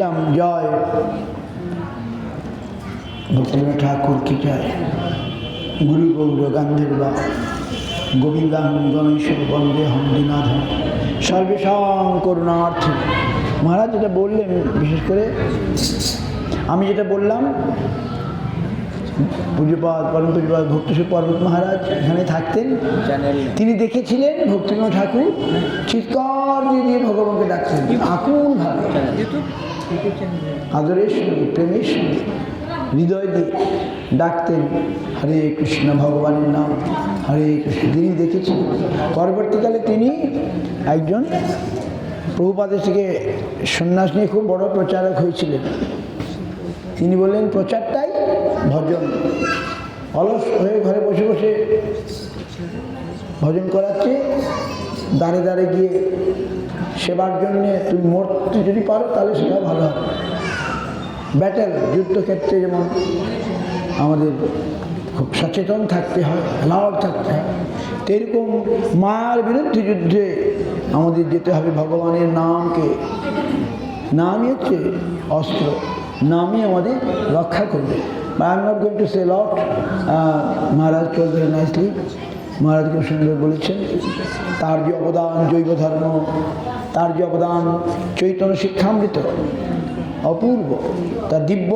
जय भक्तिनाथ ठाकुर की जय। गुरु गौर गांधीर्वा गोविंदा गणेश वंदे हम दीनाधम सर्वेशां करुणार्थी। महाराज যেটা বললেন, বিশেষ করে আমি যেটা বললাম, পূজ্যপাদ পরম পূজ্যপাদ ভক্তিশ্রী পর্বত মহারাজ এখানে থাকতেন। তিনি দেখেছিলেন ভক্তিনাথ ঠাকুর চিৎকার দিয়ে ভগবানকে ডাকছেন আকুল ভাবে, আদরের সঙ্গে প্রেমের সঙ্গে হৃদয় দিয়ে ডাকতেন হরে কৃষ্ণ, ভগবানের নাম হরে কৃষ্ণ। তিনি দেখেছেন। পরবর্তীকালে তিনি একজন প্রভুপাদের থেকে সন্ন্যাস নিয়ে খুব বড় প্রচারক হয়েছিলেন। তিনি বললেন প্রচারটাই ভজন। অলস হয়ে ঘরে বসে বসে ভজন করাচ্ছে, দাঁড়ে দাঁড়ে গিয়ে সেবার জন্যে তুমি মরতে যদি পারো তাহলে সেটা ভালো হবে। ব্যাটেল যুদ্ধক্ষেত্রে যেমন আমাদের খুব সচেতন থাকতে হয়, অ্যালার্ট থাকতে হয়, এরকম মায়ার বিরুদ্ধে যুদ্ধে আমাদের যেতে হবে। ভগবানের নামকে, নামই হচ্ছে অস্ত্র, নামই আমাদের রক্ষা করবে। I am not going to say lot. Maharaj told very nicely, মহারাজ খুব সুন্দর বলেছেন তার যে অবদান জৈব ধর্ম, তার যে অবদান চৈতন্য শিক্ষামৃত অপূর্ব, তার দিব্য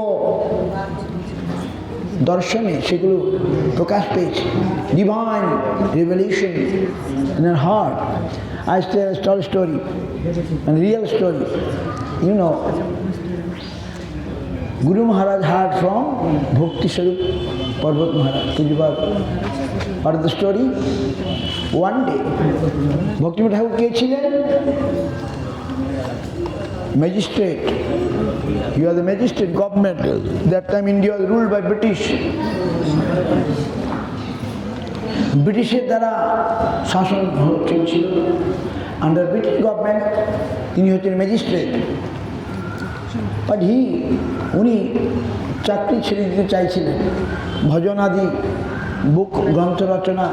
দর্শনে সেগুলো প্রকাশ পেয়েছে। Divine revelation in our heart. I tell a story, a real story. You know, Guru Maharaj heard from Bhakti Swarup Parvat Maharaj. What is the story? One day, Bhakti Thakur কে ছিলেন? Magistrate. You are the magistrate government. That time India was ruled by British. ব্রিটিশের দ্বারা শাসন চলছিল। Under British government তিনি হচ্ছেন magistrate. But উনি চাকরি ছেড়ে দিতে চাইছিলেন। ভজন আদি বুক গ্রন্থ রচনা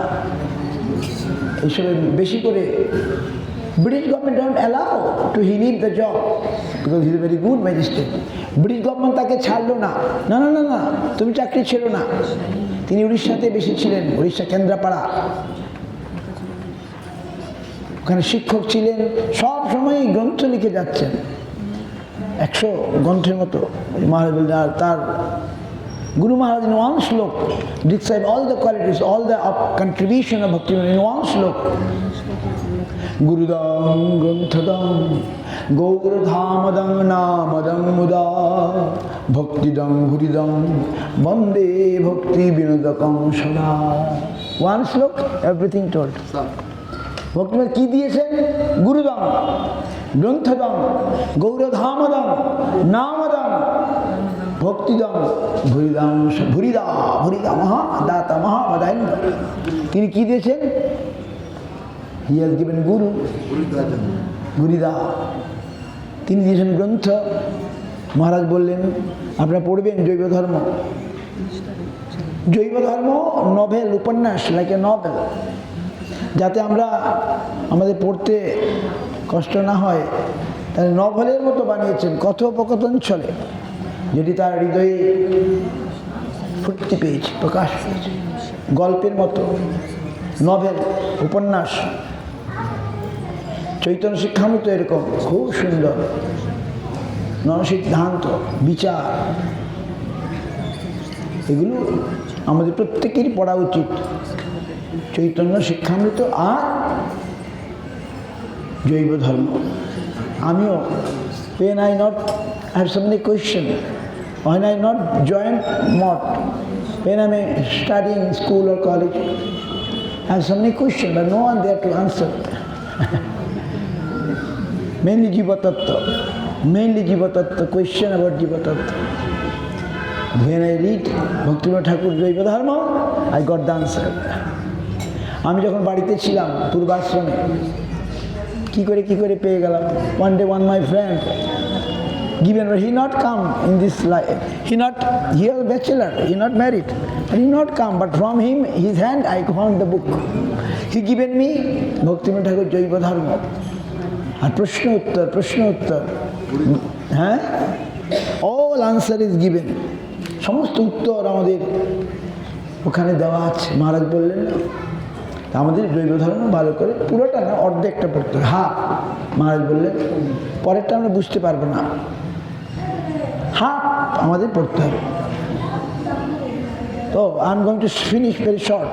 এইসবে বেশি করে British government don't allow to he live the job because he is a very good magistrate. British government তাকে ছাড়লো না, না না না না তুমি চাকরি ছেড়ো না। তিনি উড়িষ্যাতে বেশি ছিলেন, উড়িষ্যা কেন্দ্রাপাড়া, ওখানে শিক্ষক ছিলেন। সব সময় গ্রন্থ লিখে যাচ্ছেন, 100 গ্রন্থের মতো। মহারাজ বললেন আর তার Guru Maharaj in one slok describe all the qualities, all the contribution of Bhakti in one slok. Gurudam Granthadam Gauradhamadam Namadam Muda Bhaktidam Huridam Vande Bhakti Vinodakam Sada. One slok, everything told. Bhakti কি দিয়েছেন? গুরুদাম, গ্রন্থদাম, গৌরধামদাম, নামদাম, ভক্তিদাম, ভুরিদাম, ভুরিদা ভুরিদা মহা দাতা মহা বদাইন। তিনি কি দিয়েছেন? He has given গুরু, গুরিদা। তিনি দিয়েছেন গ্রন্থ। মহারাজ বললেন আপনারা পড়বেন জৈব ধর্ম। জৈব ধর্ম নভেল, উপন্যাস, লাইক এ নভেল, যাতে আমরা আমাদের পড়তে কষ্ট না হয় তাহলে নভেলের মতো বানিয়েছেন, কথোপকথন চলে, যেটি তার হৃদয়ে ফুটতে পেয়েছে, প্রকাশ পেয়েছে। গল্পের মতো নভেল, উপন্যাস। চৈতন্য শিক্ষামৃত এরকম খুব সুন্দর নরসিদ্ধান্ত, বিচার, এগুলো আমাদের প্রত্যেকেরই পড়া উচিত। চৈতন্য শিক্ষামৃত আর জৈব ধর্ম। আমিও when I not have so many questions, when I not join mott, when I am studying school or college, I have so many questions but no one there to answer. Mainly Jiva Tattva, question about Jiva Tattva. When I read Bhaktivinoda Thakur Jaiva Dharma, I got the answer. আমি যখন বাড়িতে ছিলাম পূর্বাশ্রমে, কি করে পেয়ে গেলাম। One day one my friend given, but he not come in this life. He was a bachelor, he not married, but he not come. But from him, his hand, I found the book. He given me Bhaktivinoda Thakur Jaiva Dharma. আর প্রশ্ন উত্তর হ্যাঁ, all answer is given, সমস্ত উত্তর আমাদের ওখানে দেওয়া আছে। মহারাজ বললেন না, আমাদের জৈব ধর্ম ভালো করে পুরোটা না, অর্ধেকটা পড়তে হবে। হ্যাঁ, মহারাজ বললেন পরেরটা আমরা বুঝতে পারবো না, হ্যাঁ আমাদের পড়তে হবে। তো I am going to finish very short.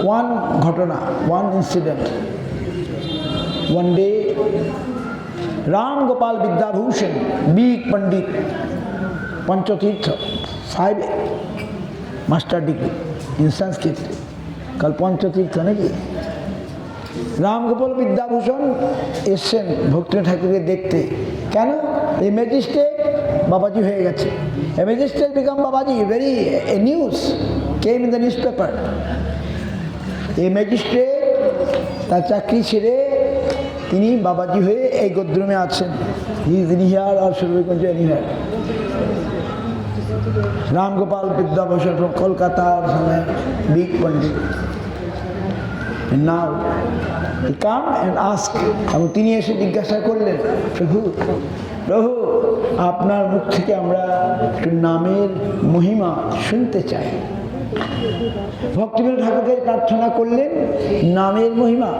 One ঘটনা, one incident. One day Ram Gopal Vidyabhushan, big pandit, পঞ্চতীর্থ, 5 মাস্টার ডিগ্রি ইন সংস্কৃত, কাল পঞ্চতীর্থ নাকি। রামগোপাল বিদ্যাভূষণ এসছেন ভক্তিনাথ ঠাকুরকে দেখতে। কেন? এই ম্যাজিস্ট্রেট বাবাজি হয়ে গেছে। A magistrate become babaji, very news came in the newspaper. এই ম্যাজিস্ট্রেট তার চাকরি ছেড়ে তিনি বাবাজি হয়ে এই গদ্রমে আছেন। He is in here or should be continue here. Ramgopal Vidyabhushan from Kolkata, big pandit. And now he come and ask, এবং তিনি এসে জিজ্ঞাসা করলেন, প্রভু প্রভু আপনার মুখ থেকে আমরা একটু নামের মহিমা শুনতে চাই। ভক্তিবিনোদ ঠাকুরকে প্রার্থনা করলেন নামের মহিমা,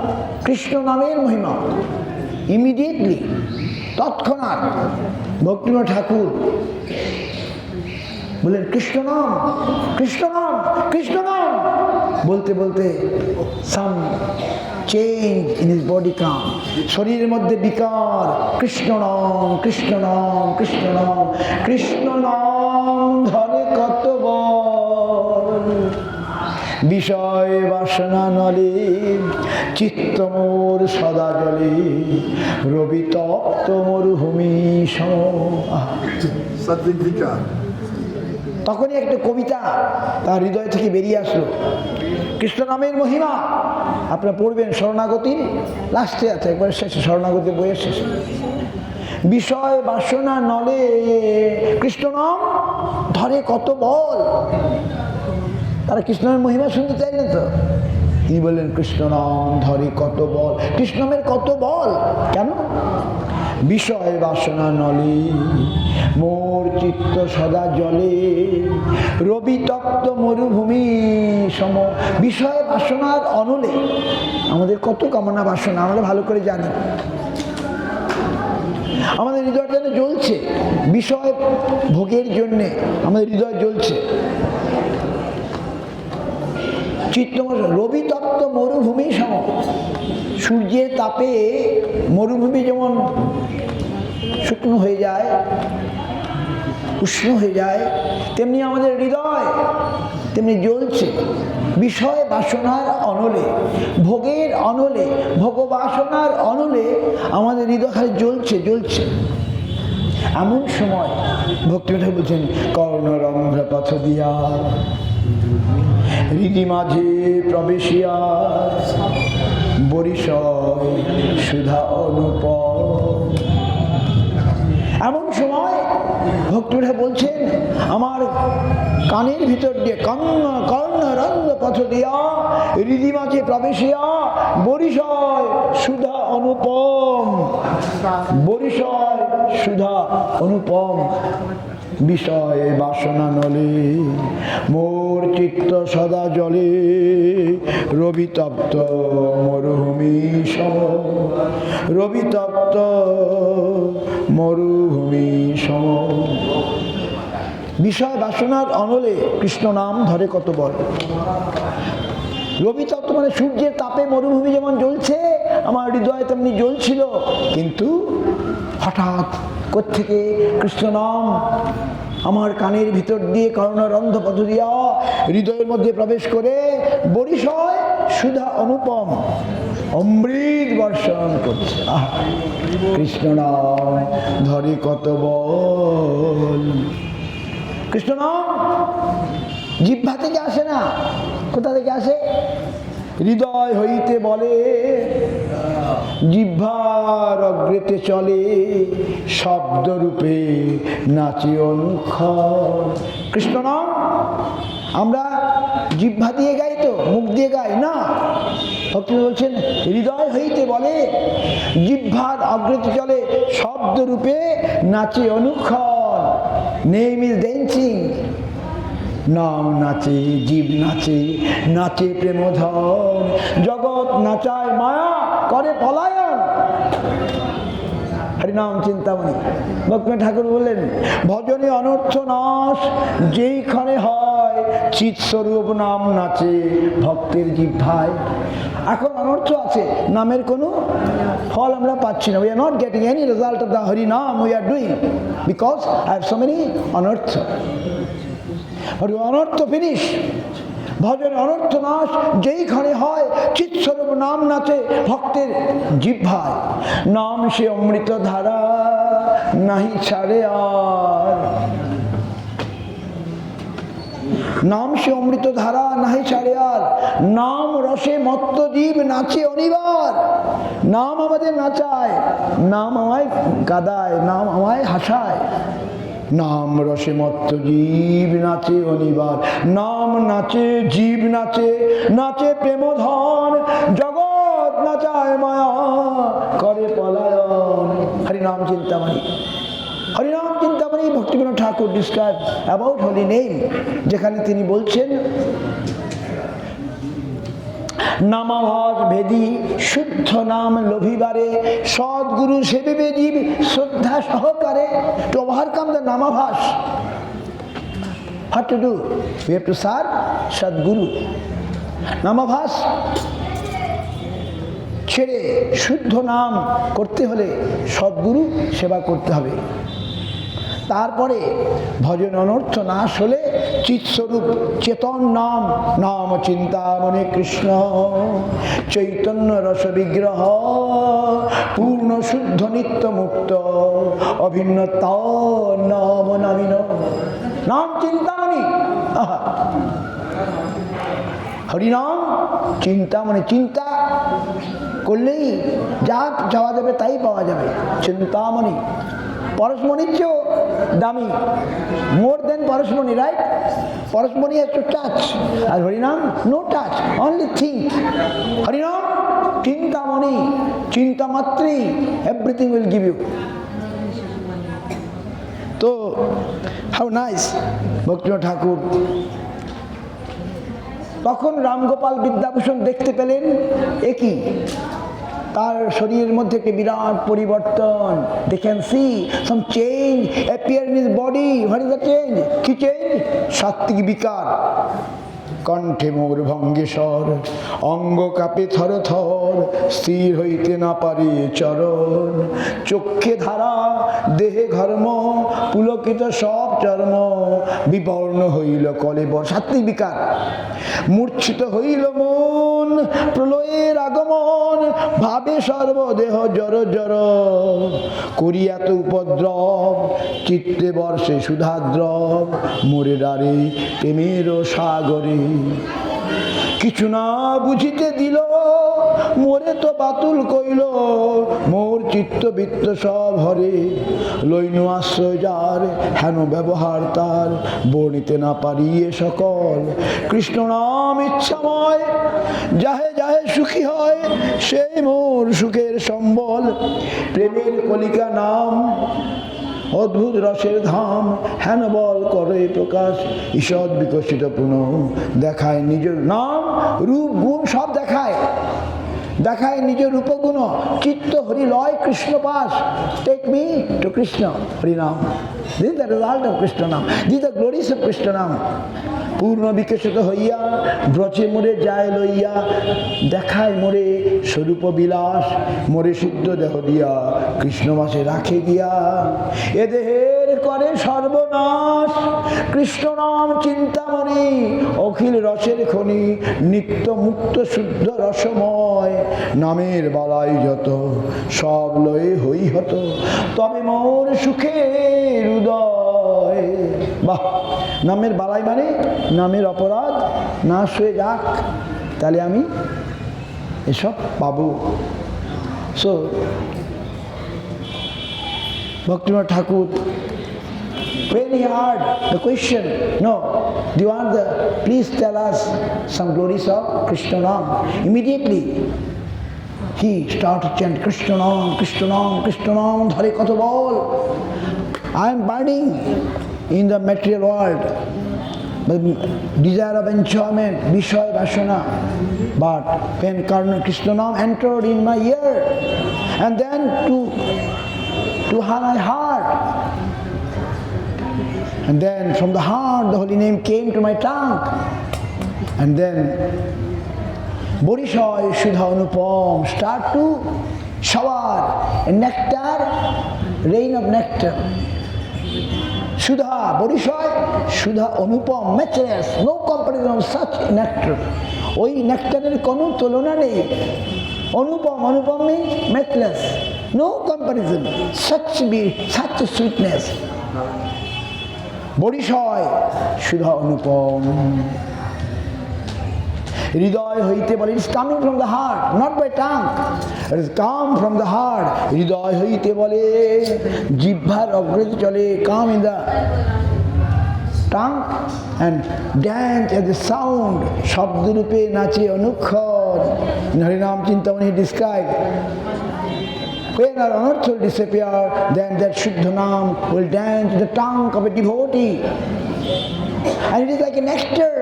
কৃষ্ণ নামের মহিমা। ইমিডিয়েটলি, তৎক্ষণাৎ ভক্তিবিনোদ ঠাকুর বললেন কৃষ্ণ নাম, কৃষ্ণ নাম, কৃষ্ণ নাম। বলতে বলতে some change in his body came, শরীরের মধ্যে বিকার। কৃষ্ণ নাম, কৃষ্ণ নাম, কৃষ্ণ নাম, কৃষ্ণ নাম ধরে কত বল, বিষয় বাসনা নলে চিত্ত মোর সদা জলে, রবি তপ্ত মরুভূমি সম। তখনই একটা কবিতা তার হৃদয় থেকে বেরিয়ে আসলো, কৃষ্ণ নামের মহিমা। আপনারা পড়বেন শরণাগতি, লাস্টে আছে, একবার শেষে, শরণাগতি বইয়ের শেষে। বিষয় বাসনা নলে কৃষ্ণ নাম ধরে কত বল। তারা কৃষ্ণের মহিমা শুনতে চাইলেন তো। তিনি বললেন কৃষ্ণ নাম ধরে কত বল। কৃষ্ণ নামের কত বল কেন? বিষয় বাসনা নলে মোর চিত্ত সদা জলে, রবি তপ্ত মরুভূমি সম। বিষয় বাসনার অনলে আমাদের কত কামনা বাসনা আমরা ভালো করে জানি। আমাদের হৃদয়টা যেন জ্বলছে বিষয় ভোগের জন্যে, আমাদের হৃদয় জ্বলছে। চিত্ত রবি তপ্ত মরুভূমি সম। সূর্যের তাপে মরুভূমি যেমন শুকনো হয়ে যায়, উষ্ণ হয়ে যায়, তেমনি আমাদের হৃদয় তেমনি জ্বলছে বিষয় বাসনার অনলে, ভোগের অনলে, ভোগবাসনার অনলে আমাদের হৃদয় খালি জ্বলছে জ্বলছে। এমন সময় ভক্তিবিনোদ বলছেন, কর্ণরন্ধ্র পথ দিয়া হৃদি মাঝে প্রবেশিয়া, বরিশয় সুধা অনুপম। এমন সময় ভক্তিবিনোদ বলছেন, আমার কানের ভিতর দিয়ে কর্ণরন্ধ্র পথ দিয়া হৃদি মাঝে প্রবেশিয়া, বরিশয় সুধা অনুপম, বরিশয় সুধা অনুপম। বিষয় বাসনা নলে মোর চিত্ত সদা জলে, রবি তপ্ত মরুভূমি সম, রবি তপ্ত মরুভূমি সম। বিষয় বাসনার অনলে কৃষ্ণ নাম ধরে কত বল। রবি তত্ত্ব মানে সূর্যের তাপে মরুভূমি যেমন জ্বলছে, আমার হৃদয় তেমনি জ্বলছিল। কিন্তু হঠাৎ কোত্থেকে কৃষ্ণ নাম আমার কানের ভিতর দিয়ে কর্ণরন্ধ্র পথ দিয়া হৃদয়ের মধ্যে প্রবেশ করে বরিশয় সুধা অনুপম অমৃত বর্ষণ করছে। কৃষ্ণ নাম ধরে কত বল। কৃষ্ণ নাম জিহ্বা থেকে আসে না, কোথা থেকে আসে? হৃদয় হইতে বলে, জিহ্বার অগ্রেতে চলে, শব্দরূপে নাচি অনুক্ষর। কৃষ্ণ নাম আমরা জিহ্বা দিয়ে গাই তো, মুখ দিয়ে গাই না, ভক্তি বলছেন হৃদয় হইতে বলে, জিহ্বার অগ্রতি চলে, শব্দ রূপে নাচে অনুক্ষণ। নেম ইজ ড্যান্সিং, নাম নাচে, জীব নাচে, নাচে প্রেমধন, জগৎ নাচায় মায়া করে পলায়ন। হরিনাম চিন্তামণি ভক্তি ঠাকুর বললেন, ভজনে অনর্থ নাশ যেইখানে হয়, চিৎস্বরূপ নাম নাচে ভক্তের জিহ্বায়। এখন অনর্থ আছে, নামের কোনো ফল আমরা পাচ্ছি না। We are not getting any result of the Hari নাম we are doing, because I have so many অনর্থ। হরি অনর্থ ফিনিশ, ভজন অনর্থ নাশ যেইখানে হয়, চিৎস্বরূপ নাম নাচে ভক্তের জিহ্বায়। নাম সে অমৃত ধারা নাহি ছাড়ে আর, নাম সে অমৃত ধারা নাহি ছাড়ে আর। নাম রসে মত্ত জীব নাচে অনিবার। নাম আমাদের নাচায়, নাম আমায় কাঁদায়, নাম আমায় হাসায়। নাম রসে মত্ত জীব নাচে অনিবার। নাম নাচে, জীব নাচে, নাচে প্রেমধন, জগৎ নাচায় মায়া করে পলায়ন। হরিনাম চিন্তামণি, হরিনাম চিন্তামণি ভক্তিবিনোদ ঠাকুর ডিসক্রাইব অ্যাবাউট হোলি নেম, যেখানে তিনি বলছেন নামাভাস ভেদি শুদ্ধ নাম লোভিবারে, সদ্গুরু সেবিবে জীব শ্রদ্ধা সহকারে। To overcome the namabhasa, what to do? We have to serve সদ্গুরু। নামাভাস ছেড়ে শুদ্ধ নাম করতে হলে সদ্গুরু সেবা করতে হবে। তারপরে ভজন অনর্থ নাশ হলে চিৎস্বরূপ চেতন নাম, নাম চিন্তামণি কৃষ্ণ চৈতন্য রস বিগ্রহ, পূর্ণ শুদ্ধ নিত্য মুক্ত অভিন্ন নাম নবীন। নাম চিন্তামণি, হরিনাম চিন্তামণি, চিন্তা করলেই যা যাওয়া যাবে তাই পাওয়া যাবে। চিন্তামণি পরশমণির চেয়েও দামি, মোর দেন পরশমণি, রাইট? পরশমণি হ্যাজ টু টাচ, আর হরিনাম নো টাচ, অনলি থিঙ্ক। হরিনাম চিন্তামণি, চিন্তা মাত্রই এভরিথিং উইল গিভ ইউ। তো হাউ নাইস ভক্তিবিনোদ ঠাকুর। তখন রামগোপাল বিদ্যাভূষণ দেখতে পেলেন একই, তার শরীরের মধ্যে একটি বিরাট পরিবর্তন। They can see some change appear in his body. What is the change? কি চেঞ্জ? সাত্ত্বিক বিকার। কণ্ঠে মোর ভঙ্গেশ্বর, অঙ্গ কাপে থর থর, স্থির হইতে না পারে চরণ। চক্ষে ধারা, দেহে ঘর্ম, পুলকিত সব চর্ম, বিবর্ণ হইল কলেবর। সাত্ত্বিক বিকার। মূর্ছিত হইল মন, প্রলয়ের আগমন, ভাবে সর্বদেহ জড় জড়। করিয়াত উপদ্রব, চিত্তে বর্ষে সুধাদ্রব, মোরে ডারে প্রেমের সাগরে। কিছু না বুঝিতে দিল, মোরে তো বাতুল কইল, মোর চিত্তবৃত্ত সব হরে। লইনু আশ্রয় যার, হেন ব্যবহার তার, বর্ণিতে না পারি এ সকল। কৃষ্ণ নাম ইচ্ছাময়, যাহে যাহে সুখী হয়, সেই মোর সুখের সম্বল। প্রেমের কলিকা নাম, অদ্ভুত রসের ধাম, হেন বল করে প্রকাশ। ঈষৎ বিকশিত পুনঃ দেখায় নিজের নাম, রূপ গুণ সব দেখায়, দেখায় নিজের রূপগুণ। চিত্ত হরি লয় কৃষ্ণ পাশ। Take me to Krishna. হরিনাম, this is the result of Krishna নাম, this is the glories of Krishna নাম। পূর্ণ বিকশিত হইয়া ব্রজে মোরে যায় লইয়া, দেখায় মোরে স্বরূপ বিলাস, মোরে শুদ্ধ দেহ দিয়া কৃষ্ণ মাসে রাখে গিয়া। এ দেহের করে সর্বনাশ, কৃষ্ণ নাম চিন্তামণি, অখিল রসের খনি, নিত্য মুক্ত শুদ্ধ রসময়। নামের বালাই যত, সব লয়ে হই হত, তবে মোর সুখের উদয়। বাহ! নামের বালাই মানে নামের অপরাধ নাশ হয়ে যাক, তাহলে আমি এসব পাবো। So Bhaktivinoda Thakur When he heard the question, no, do you want please tell us some glories of Krishna Nam. Immediately he started to chant Krishna Nam, Krishna Nam, Krishna Nam, Dhare Katha Bol. I am burning in the material world, the desire of enjoyment, Vishaya Vasana. But when Krishna Nam entered in my ear, and then to my heart, and then from the heart the holy name came to my tongue, and then Borishoy Shudha Anupam start to shower a nectar, rain of nectar. Shudha, Borishoy, Shudha Anupam, matchless, no comparison of such nectar. ওই নেকটারের কোনো তুলনা নেই। অনুপম, অনুপম means matchless, no comparison, such sweetness. Borishoy Shudha Anupam. হৃদয় হইতে বলে, it's coming from the heart, not by tongue. It is come from the heart. হৃদয় হইতে বলে, জিহ্বার অগ্রতি চলে, come in the tongue and dance as a sound. শব্দরূপে নাচে অনুক্ষণ. In Harinam Chintamani he described, when our unearth will disappear, then that Shuddha Nam will dance the tongue of a devotee. And it is like a nectar.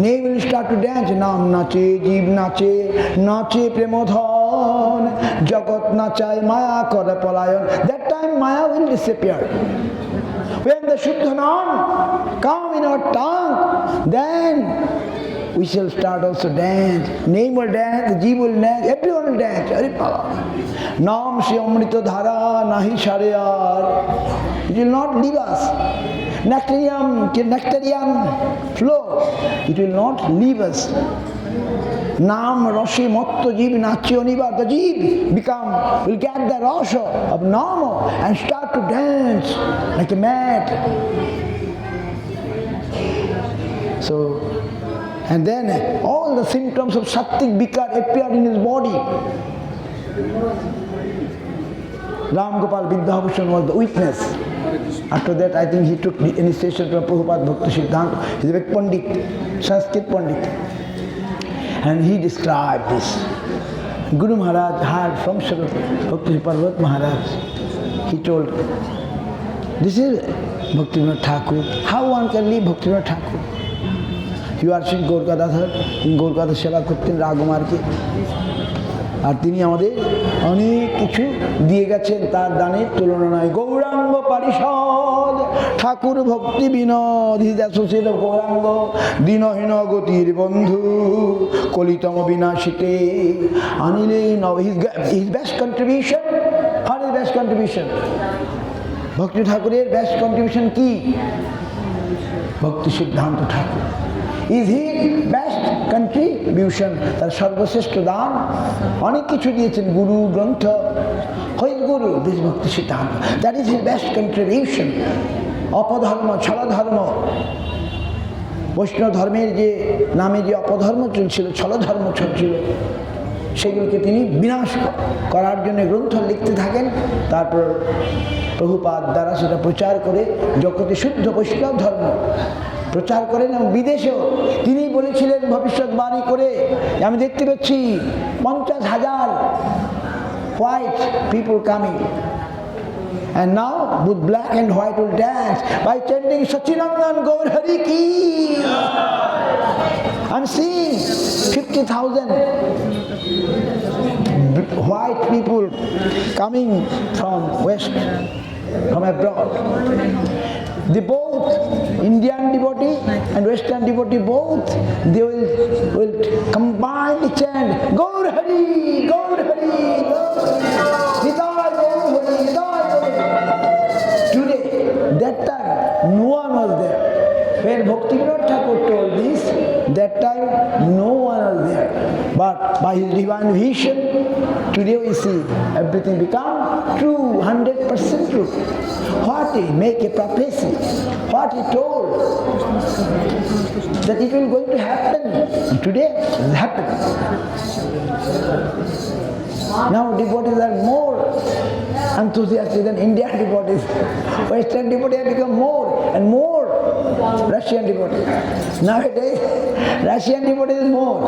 Name will start to dance. Nam nache, jeev nache, nache premodhan, jagat nachay, maya kara palayan. That time Maya will disappear. When the Shuddha Nam come in our tongue, then we shall start also dance. Name will dance, the jeev will dance, everyone will dance. Nam se amrita dhara nahi shareyar. It will not leave us. Nectarian flow, it will not leave us. Nam Rashi Motto Jeev Nachi Onibar, the Jeev will get the Rasha of Nama and start to dance like a mad. So, and then all the symptoms of Sattik Bikar appear in his body. Ram Gopal Vidyabhushan was the witness. After that, I think he took the initiation from Prabhupada Bhakti Siddhanta. He is a big Pandit, Sanskrit Pandit. And he described this. Guru Maharaj heard from Sri Bhakti Parvat Maharaj. He told, this is Bhaktivinoda Thakur. How one can leave Bhaktivinoda Thakur? You are Sri Gaurgadadhar, in Gaurgadhar Seva করতেন রাগমার্কে। আর তিনি আমাদের অনেক কিছু দিয়ে গেছেন, তার দানের তুলনা নয়। গৌরাঙ্গ পরিষদ Thakur Bhakti Vinod, his associate of Gauranga, দীনহীন গতির বন্ধু, কলিতম বিনাশিতে আনিলে নব। হিজ বেস্ট কন্ট্রিবিউশন, আর হিজ বেস্ট কন্ট্রিবিউশন, ভক্তি ঠাকুরের বেস্ট কন্ট্রিবিউশন কি? ভক্তি সিদ্ধান্ত ঠাকুর is his best contribution. তার সর্বশ্রেষ্ঠ দান, অনেক কিছু দিয়েছেন, গুরু গ্রন্থ, হইল গুরু, this Bhakti Siddhanta, that is his best contribution. অপধর্ম, ছলধর্ম, বৈষ্ণব ধর্মের যে নামে যে অপধর্ম চলছিল, ছলধর্ম চলছিল, সেগুলোকে তিনি বিনাশ করার জন্য গ্রন্থ লিখতে থাকেন। তারপর প্রভুপাদ দ্বারা সেটা প্রচার করে জগতে শুদ্ধ বৈষ্ণব ধর্ম প্রচার করেন। এবং বিদেশেও তিনি বলেছিলেন ভবিষ্যৎবাণী করে, আমি দেখতে পাচ্ছি 50,000 white people coming, and now both black and white will dance by chanting Sachidanand Gaur Hari Ki. I'm seeing 50,000 white people coming from west, from abroad. They both, Indian devotee and Western devotee both, they will combine the chant, Gaur Hari, Gaur Hari, Gaur Hari, Hidayat Gaur Hari, Hidayat Gaur Hari. Today, that time, no one was there. When Bhaktivinoda Thakur told this, that time no one was there. But by his divine vision, today we see everything become true, 100% true. What he make a prophecy, what he told, that it will going to happen. Today it happened. Now devotees are more enthusiastic than Indian devotees. Western devotees have become more and more Russian devotees. Nowadays, Russian devotees is more.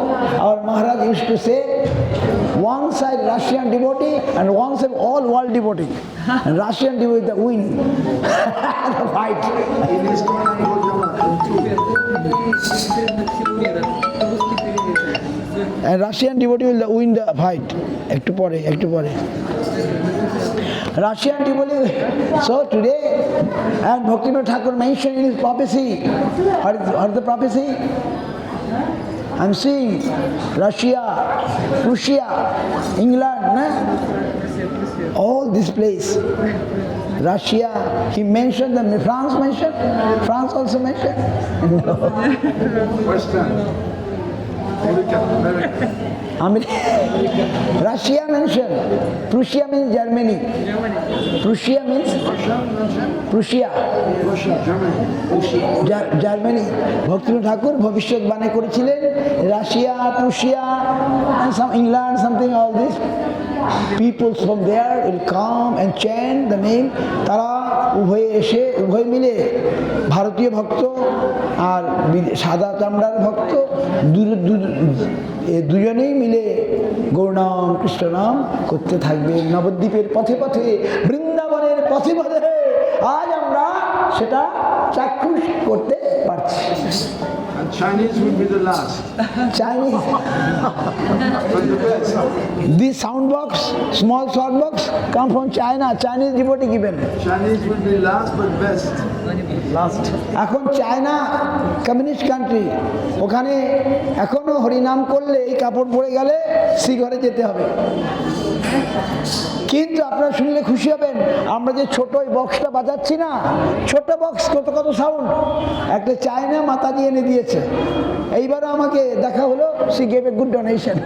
Our Maharaj used to say, one side Russian devotee and one side all world devotee. And Russian devotee the win. The fight. And Russian devotee will win the fight. Ektu pore. Russian devotee. So today, and Bhaktivinoda Thakur mentioned in his prophecy. What is the prophecy? I'm seeing Russia, Prussia, England, all this place. Russia, he mentioned them. France mentioned? France also mentioned? No. Western. America. Russia mentioned. Prussia means Germany. Prussia means? Prussia. Germany. Bhaktivinoda Thakur Bhavishyat Bane করেছিলেন Russia, Prussia, and some England, something, all this. People from there will come and chant the name. তারা উভয় মিলে ভারতীয় ভক্ত আর সাদা চামড়ার ভক্ত দুজনেই মিলে গৌরনাম কৃষ্ণ নাম করতে থাকবে নবদ্বীপের পথে পথে, বৃন্দাবনের পথে পথে। আজ আমরা সেটা চাক্ষুষ করতে পারছি। And Chinese will be the last. Chinese. But the best. This sound box, small sound box, come from China. Chinese devotee given. Chinese will be last but best. Last. এখন চায়না কমিউনিস্ট কান্ট্রি, ওখানে এখনো হরিনাম করলে এই কাপড় পরে গেলে শ্রীঘরে যেতে হবে। কিন্তু আপনারা শুনলে খুশি হবেন, আমরা যে ছোট ওই বক্সটা বাজাচ্ছি না, ছোট বক্স কত সাউন্ড, একটা চায়না মাতাজি এনে দিয়েছে। এইবারও আমাকে দেখা হলো, C gave a good donation.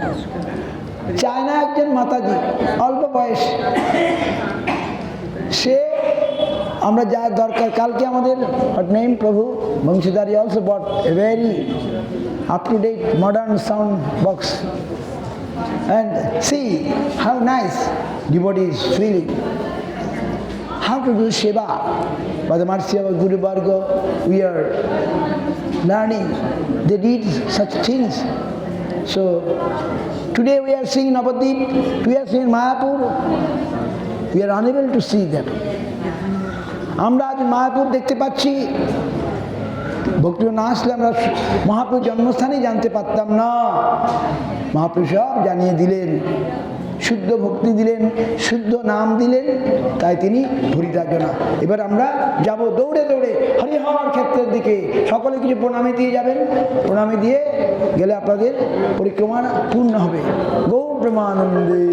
China একজন মাতাজি, অল্প বয়স, সে আমরা যা দরকার, কালকে আমাদের নেম প্রভু বংশীদারি also but a very up to date modern sound box. And see how nice devotees feeling. How to do Shiva. By the mercy of Guru Varga, we are learning. They did such things. So today we are seeing Navadvip, we are seeing Mayapur. We are unable to see them. আমরা আজ মায়াপুর দেখতে পাচ্ছি, ভক্তি না আসলে আমরা মহাপ্রভুর জন্মস্থানেই জানতে পারতাম না। মহাপ্রভু সব জানিয়ে দিলেন, শুদ্ধ ভক্তি দিলেন, শুদ্ধ নাম দিলেন, তাই তিনি ভরিতাজনা। এবার আমরা যাব দৌড়ে দৌড়ে হরিহর ক্ষেত্রের দিকে। সকলে কিছু প্রণামী দিয়ে যাবেন, প্রণামী দিয়ে গেলে আপনাদের পরিক্রমা পূর্ণ হবে। গৌর প্রেমানন্দে।